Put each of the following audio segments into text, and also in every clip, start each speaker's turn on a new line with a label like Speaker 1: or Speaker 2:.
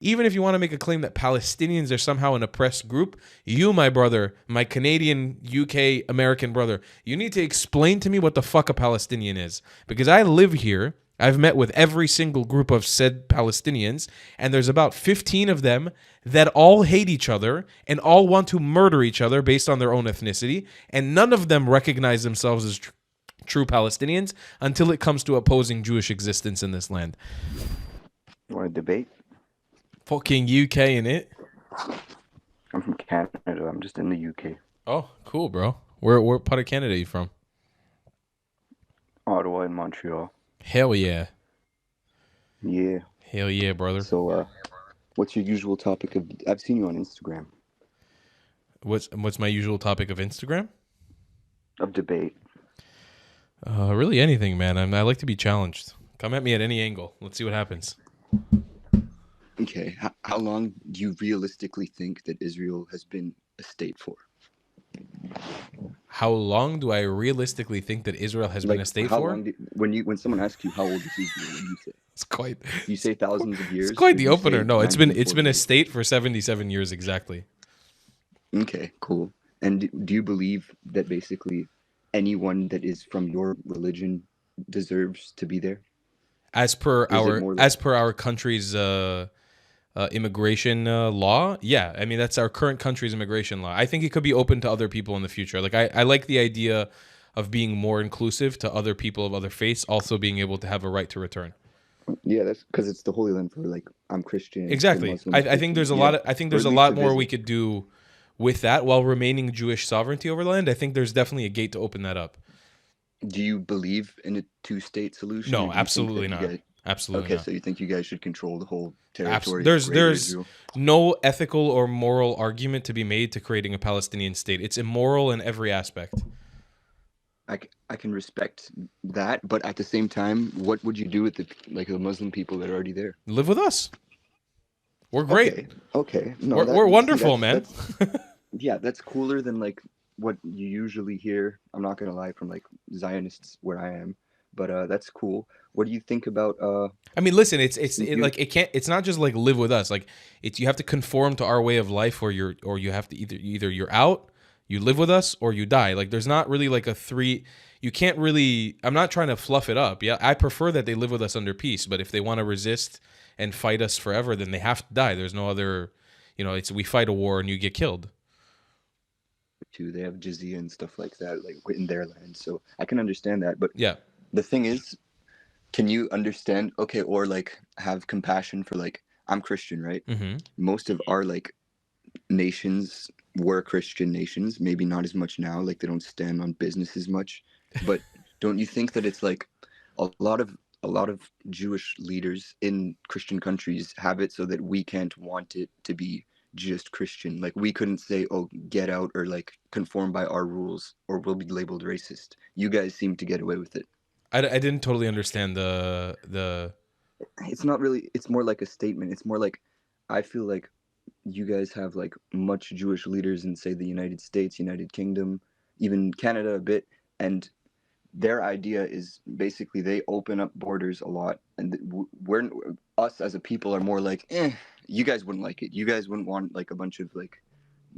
Speaker 1: Even if you want to make a claim that Palestinians are somehow an oppressed group, you, my brother, my Canadian, UK, American brother, you need to explain to me what the fuck a Palestinian is. Because I live here. I've met with every single group of said Palestinians, and there's about 15 of them that all hate each other and all want to murder each other based on their own ethnicity, and none of them recognize themselves as true Palestinians until it comes to opposing Jewish existence in this land.
Speaker 2: You want to debate?
Speaker 1: Fucking UK in it.
Speaker 2: I'm from Canada. I'm just in the UK.
Speaker 1: Oh, cool, bro. Where part of Canada are you from?
Speaker 2: Ottawa and Montreal.
Speaker 1: Hell yeah.
Speaker 2: Yeah.
Speaker 1: Hell yeah, brother.
Speaker 2: So, what's your usual topic of... I've seen you on Instagram.
Speaker 1: What's my usual topic of Instagram?
Speaker 2: Of debate.
Speaker 1: Really anything, man. I like to be challenged. Come at me at any angle. Let's see what happens.
Speaker 2: Okay. How long do you realistically think that Israel has been a state for?
Speaker 1: How long do I realistically think that Israel has been a state
Speaker 2: how
Speaker 1: for?
Speaker 2: Long when someone asks you how old is Israel, what do you say?
Speaker 1: It's quite.
Speaker 2: You say thousands of years.
Speaker 1: It's quite the opener. No, it's been a
Speaker 2: 1948?
Speaker 1: state for 77 years exactly.
Speaker 2: Okay, cool. And do you believe that basically anyone that is from your religion deserves to be there?
Speaker 1: As per
Speaker 2: Is it
Speaker 1: our country's immigration law, yeah. I mean, that's our current country's immigration law. I think it could be open to other people in the future. Like I like the idea of being more inclusive to other people of other faiths, also being able to have a right to return.
Speaker 2: Yeah, that's because it's the Holy Land for like I'm Christian.
Speaker 1: Exactly. I think there's a lot of, I think there's a lot more we could do with that while remaining Jewish sovereignty over the land. I think there's definitely a gate to open that up.
Speaker 2: Do you believe in a two-state solution?
Speaker 1: No, absolutely not. Absolutely
Speaker 2: okay,
Speaker 1: not.
Speaker 2: so you think you guys should control the whole territory?
Speaker 1: There's
Speaker 2: Israel?
Speaker 1: no ethical or moral argument to be made to creating a Palestinian state. It's immoral in every aspect.
Speaker 2: I can respect that, but at the same time, what would you do with the Muslim people that are already there?
Speaker 1: Live with us. We're great.
Speaker 2: Okay. No,
Speaker 1: we're wonderful, man.
Speaker 2: Yeah, that's cooler than like what you usually hear. I'm not gonna lie, from like Zionists where I am, but that's cool. What do you think about?
Speaker 1: I mean, listen, it's not just like live with us. Like you have to conform to our way of life, or you have to either you're out, you live with us, or you die. Like there's not really like a three. You can't really. I'm not trying to fluff it up. Yeah, I prefer that they live with us under peace. But if they want to resist and fight us forever, then they have to die. There's no other. It's we fight a war and you get killed.
Speaker 2: Too, they have jizya and stuff like that, like in their land. So I can understand that. But
Speaker 1: yeah,
Speaker 2: the thing is, can you understand? Okay, or like have compassion for like I'm Christian, right?
Speaker 1: Mm-hmm.
Speaker 2: Most of our like nations were Christian nations. Maybe not as much now. Like they don't stand on business as much. But don't you think that it's like a lot of Jewish leaders in Christian countries have it so that we can't want it to be just Christian? Like we couldn't say, oh, get out, or like conform by our rules, or we'll be labeled racist. You guys seem to get away with it.
Speaker 1: I didn't totally understand the.
Speaker 2: It's not really. It's more like a statement. It's more like I feel like you guys have like much Jewish leaders in, say, the United States, United Kingdom, even Canada a bit, and their idea is basically they open up borders a lot, and us as a people are more like, you guys wouldn't like it. You guys wouldn't want like a bunch of like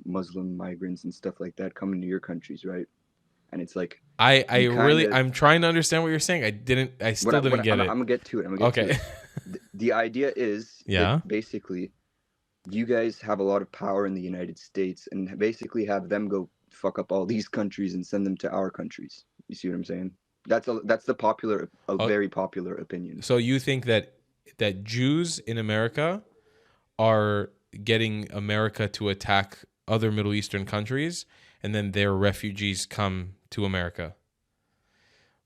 Speaker 2: Muslim migrants and stuff like that coming to your countries, right? And it's like
Speaker 1: I'm trying to understand what you're saying. I still didn't get it.
Speaker 2: I'm gonna get to it. Okay. The idea is that basically you guys have a lot of power in the United States, and basically have them go fuck up all these countries and send them to our countries. You see what I'm saying? That's the very popular opinion.
Speaker 1: So you think that Jews in America are getting America to attack other Middle Eastern countries, and then their refugees come to America?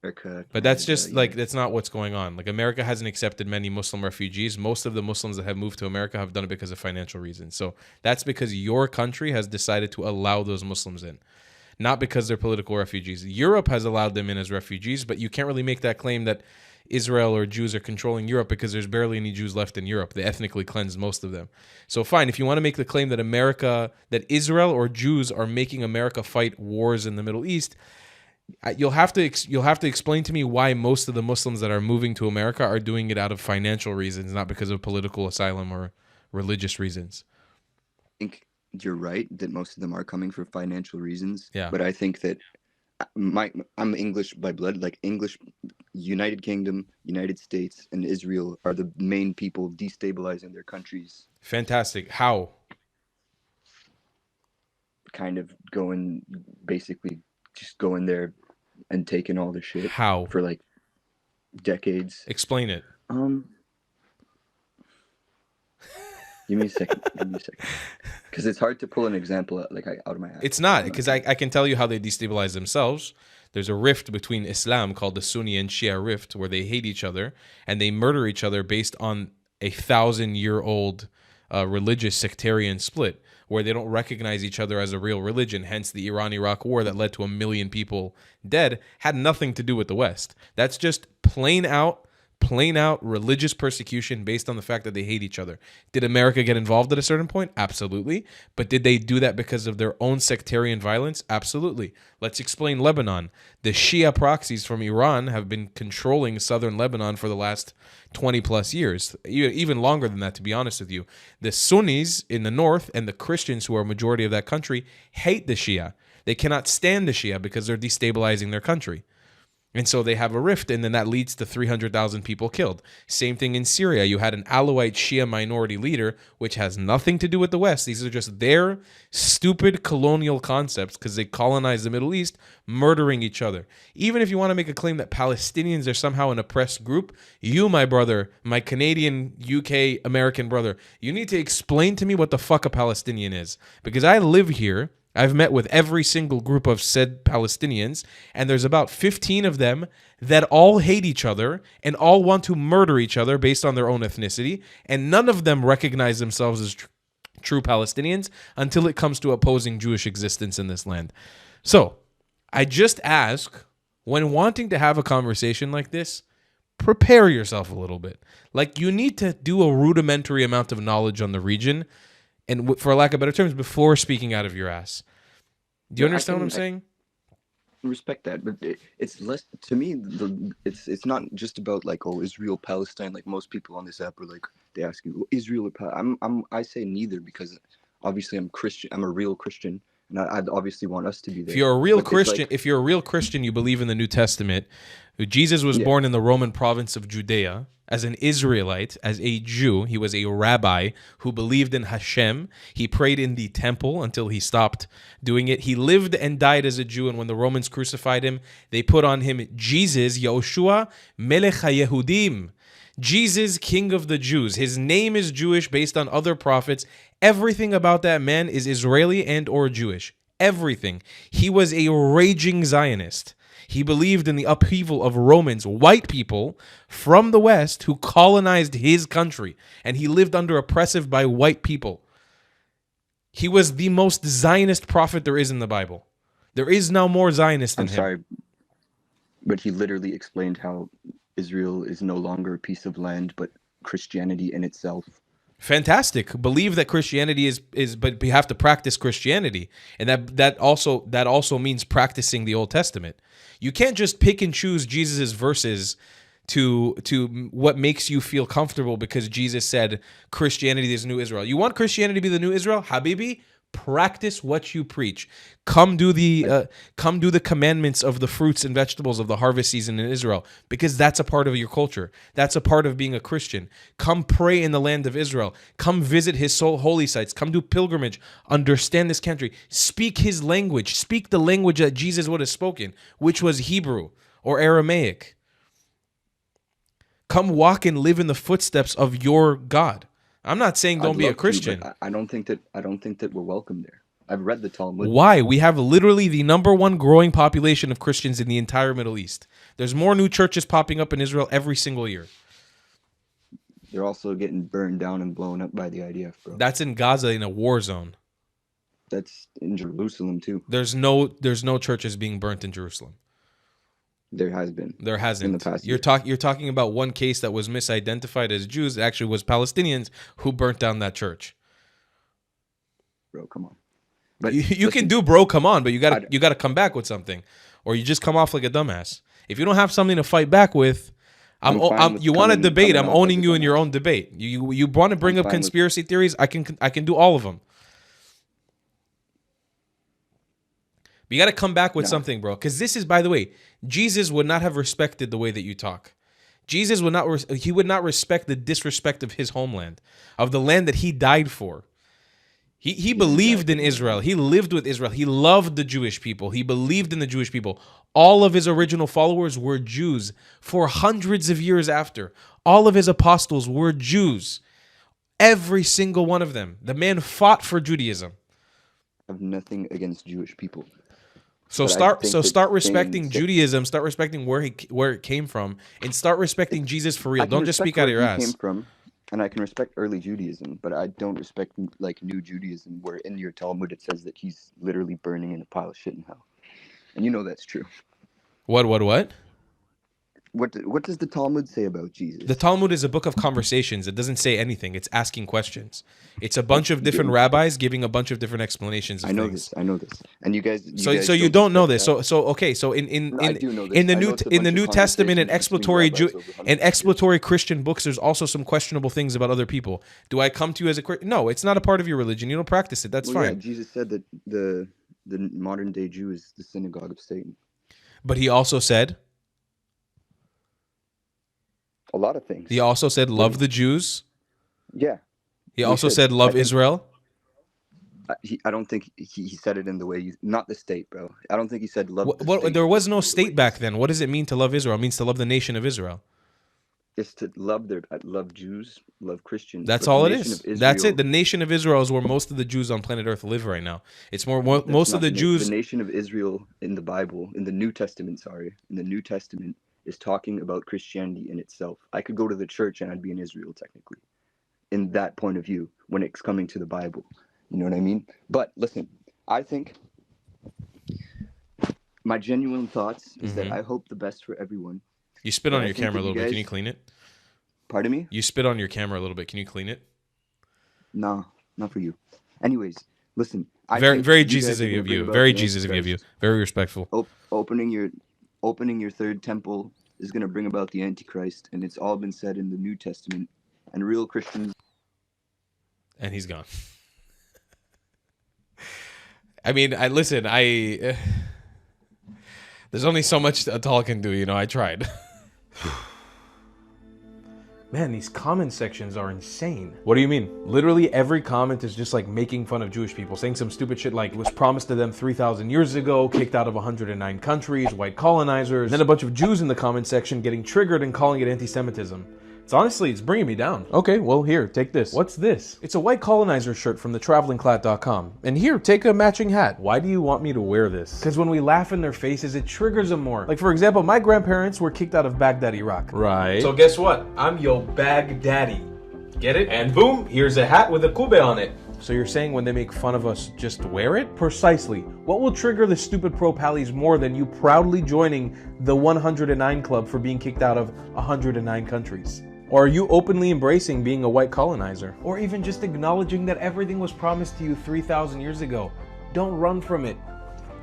Speaker 1: But that's just that's not what's going on. Like America hasn't accepted many Muslim refugees. Most of the Muslims that have moved to America have done it because of financial reasons. So that's because your country has decided to allow those Muslims in, not because they're political refugees. Europe has allowed them in as refugees, but you can't really make that claim that Israel or Jews are controlling Europe, because there's barely any Jews left in Europe. They ethnically cleansed most of them. So fine, if you want to make the claim that Israel or Jews are making America fight wars in the Middle East, you'll have to explain to me why most of the Muslims that are moving to America are doing it out of financial reasons, not because of political asylum or religious reasons.
Speaker 2: I think you're right that most of them are coming for financial reasons.
Speaker 1: Yeah.
Speaker 2: But I think that I'm English by blood. Like English, United Kingdom, United States, and Israel are the main people destabilizing their countries.
Speaker 1: Fantastic. How?
Speaker 2: Kind of basically just going there and taking all the shit
Speaker 1: How?
Speaker 2: for like decades.
Speaker 1: Explain it.
Speaker 2: Give me a second. Because it's hard to pull an example out of my ass.
Speaker 1: It's not, because I can tell you how they destabilize themselves. There's a rift between Islam called the Sunni and Shia rift, where they hate each other and they murder each other based on a 1,000-year-old religious sectarian split, where they don't recognize each other as a real religion. Hence the Iran-Iraq war that led to 1 million people dead had nothing to do with the West. That's just plain out religious persecution based on the fact that they hate each other. Did America get involved at a certain point? Absolutely. But did they do that because of their own sectarian violence? Absolutely. Let's explain Lebanon. The Shia proxies from Iran have been controlling southern Lebanon for the last 20 plus years, even longer than that, to be honest with you. The Sunnis in the north and the Christians, who are a majority of that country, hate the Shia. They cannot stand the Shia because they're destabilizing their country. And so they have a rift, and then that leads to 300,000 people killed. Same thing in Syria. You had an Alawite Shia minority leader, which has nothing to do with the West. These are just their stupid colonial concepts because they colonized the Middle East, murdering each other. Even if you want to make a claim that Palestinians are somehow an oppressed group, you, my brother, my Canadian, UK, American brother, you need to explain to me what the fuck a Palestinian is. Because I live here. I've met with every single group of said Palestinians, and there's about 15 of them that all hate each other and all want to murder each other based on their own ethnicity, and none of them recognize themselves as true Palestinians until it comes to opposing Jewish existence in this land. So, I just ask, when wanting to have a conversation like this, prepare yourself a little bit. Like, you need to do a rudimentary amount of knowledge on the region, and for lack of better terms, before speaking out of your ass. Do you understand what I'm saying?
Speaker 2: I respect that, but it's less to me. It's not just about like, oh, Israel, Palestine. Like most people on this app are like, they ask you, Israel or Palestine. I say neither because obviously I'm Christian. I'm a real Christian, and I'd obviously want us to be there.
Speaker 1: If you're a real Christian, you believe in the New Testament. Jesus was born in the Roman province of Judea. As an Israelite, as a Jew, he was a rabbi who believed in Hashem. He prayed in the temple until he stopped doing it. He lived and died as a Jew, and when the Romans crucified him, they put on him Jesus, Yahushua, Melech HaYehudim, Jesus, King of the Jews. His name is Jewish based on other prophets. Everything about that man is Israeli and or Jewish. Everything. He was a raging Zionist. He believed in the upheaval of Romans, white people from the West who colonized his country, and he lived under oppressive by white people. He was the most Zionist prophet there is in the Bible. There is no more Zionist than him. I'm sorry,
Speaker 2: but he literally explained how Israel is no longer a piece of land, but Christianity in itself.
Speaker 1: Fantastic. Believe that Christianity is, but you have to practice Christianity, and that also means practicing the Old Testament. You can't just pick and choose Jesus's verses to what makes you feel comfortable because Jesus said Christianity is the new Israel. You want Christianity to be the new Israel, Habibi? Practice what you preach. Come do the commandments of the fruits and vegetables of the harvest season in Israel, because that's a part of your culture. That's a part of being a Christian. Come pray in the land of Israel. Come visit his holy sites. Come do pilgrimage. Understand this country. Speak his language. Speak the language that Jesus would have spoken, which was Hebrew or Aramaic. Come walk and live in the footsteps of your God. I'm not saying don't be a Christian.
Speaker 2: I don't think that we're welcome there. I've read the Talmud.
Speaker 1: Why? We have literally the number one growing population of Christians in the entire Middle East. There's more new churches popping up in Israel every single year.
Speaker 2: They're also getting burned down and blown up by the IDF, bro.
Speaker 1: That's in Gaza, in a war zone.
Speaker 2: That's in Jerusalem too.
Speaker 1: There's no churches being burnt in Jerusalem.
Speaker 2: There has been.
Speaker 1: There hasn't.
Speaker 2: In the past
Speaker 1: you're talking about one case that was misidentified as Jews. It actually was Palestinians who burnt down that church.
Speaker 2: Bro, come on. But
Speaker 1: you can do, bro, come on, but you gotta come back with something, or you just come off like a dumbass. If you don't have something to fight back with, You want to debate? I'm owning you in your own debate. You want to bring up conspiracy theories? I can do all of them. But you got to come back with something, bro. Because this is, by the way, Jesus would not have respected the way that you talk. Jesus would not. He would not respect the disrespect of his homeland, of the land that he died for. He believed in Israel. He lived with Israel. He loved the Jewish people. He believed in the Jewish people. All of his original followers were Jews for hundreds of years after. All of his apostles were Jews. Every single one of them. The man fought for Judaism.
Speaker 2: I have nothing against Jewish people.
Speaker 1: So start respecting Judaism. Start respecting where it came from, and start respecting Jesus for real. Don't just speak out of your ass.
Speaker 2: Came from, and I can respect early Judaism, but I don't respect like new Judaism, where in your Talmud it says that he's literally burning in a pile of shit in hell, and you know that's true.
Speaker 1: What?
Speaker 2: What does the Talmud say about Jesus?
Speaker 1: The Talmud is a book of conversations. It doesn't say anything. It's asking questions. It's a bunch of different rabbis giving a bunch of different explanations of things.
Speaker 2: I know this. And you guys
Speaker 1: So you don't know this. So in the New Testament and exploratory Christian books, there's also some questionable things about other people. Do I come to you as a Christian? No, it's not a part of your religion. You don't practice it. That's fine. Yeah,
Speaker 2: Jesus said that the modern day Jew is the synagogue of Satan.
Speaker 1: But he also said
Speaker 2: a lot of things.
Speaker 1: He also said, love the Jews.
Speaker 2: Yeah.
Speaker 1: He also said, love Israel.
Speaker 2: I don't think he said it in the way not the state, bro. I don't think he said love.
Speaker 1: There was no state back then. What does it mean to love Israel? It means to love the nation of Israel.
Speaker 2: It's to love Jews, love Christians.
Speaker 1: That's all it is. That's it. The nation of Israel is where most of the Jews on planet Earth live right now. It's most of the Jews.
Speaker 2: The nation of Israel in the Bible, in the New Testament, is talking about Christianity in itself. I could go to the church and I'd be in Israel technically, in that point of view, when it's coming to the Bible. You know what I mean? But listen, I think my genuine thoughts is that I hope the best for everyone.
Speaker 1: You spit on your camera a little bit. Can you clean it?
Speaker 2: Pardon me?
Speaker 1: You spit on your camera a little bit. Can you clean it?
Speaker 2: No, not for you. Anyways, listen.
Speaker 1: Very Jesus of you. Very Jesus of you. Very respectful.
Speaker 2: Opening your third temple is going to bring about the Antichrist, and it's all been said in the New Testament. And real Christians.
Speaker 1: And he's gone. I mean, there's only so much a tall can do, you know. I tried. Man, these comment sections are insane. What do you mean? Literally every comment is just like making fun of Jewish people, saying some stupid shit like it was promised to them 3,000 years ago, kicked out of 109 countries, white colonizers, and then a bunch of Jews in the comment section getting triggered and calling it anti-Semitism. It's bringing me down. Okay, well, here, take this. What's this? It's a white colonizer shirt from thetravelingclat.com. And here, take a matching hat. Why do you want me to wear this? Because when we laugh in their faces, it triggers them more. Like, for example, my grandparents were kicked out of Baghdad, Iraq. Right. So guess what? I'm yo Baghdadi. Get it? And boom, here's a hat with a kube on it. So you're saying when they make fun of us, just wear it? Precisely. What will trigger the stupid pro-pallies more than you proudly joining the 109 club for being kicked out of 109 countries? Or are you openly embracing being a white colonizer? Or even just acknowledging that everything was promised to you 3,000 years ago? Don't run from it.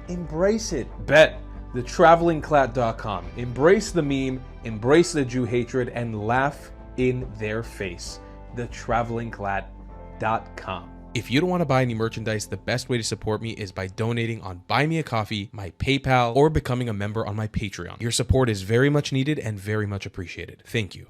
Speaker 1: Embrace it. Bet. TheTravelingClat.com. Embrace the meme, embrace the Jew hatred, and laugh in their face. TheTravelingClat.com. If you don't want to buy any merchandise, the best way to support me is by donating on Buy Me a Coffee, my PayPal, or becoming a member on my Patreon. Your support is very much needed and very much appreciated. Thank you.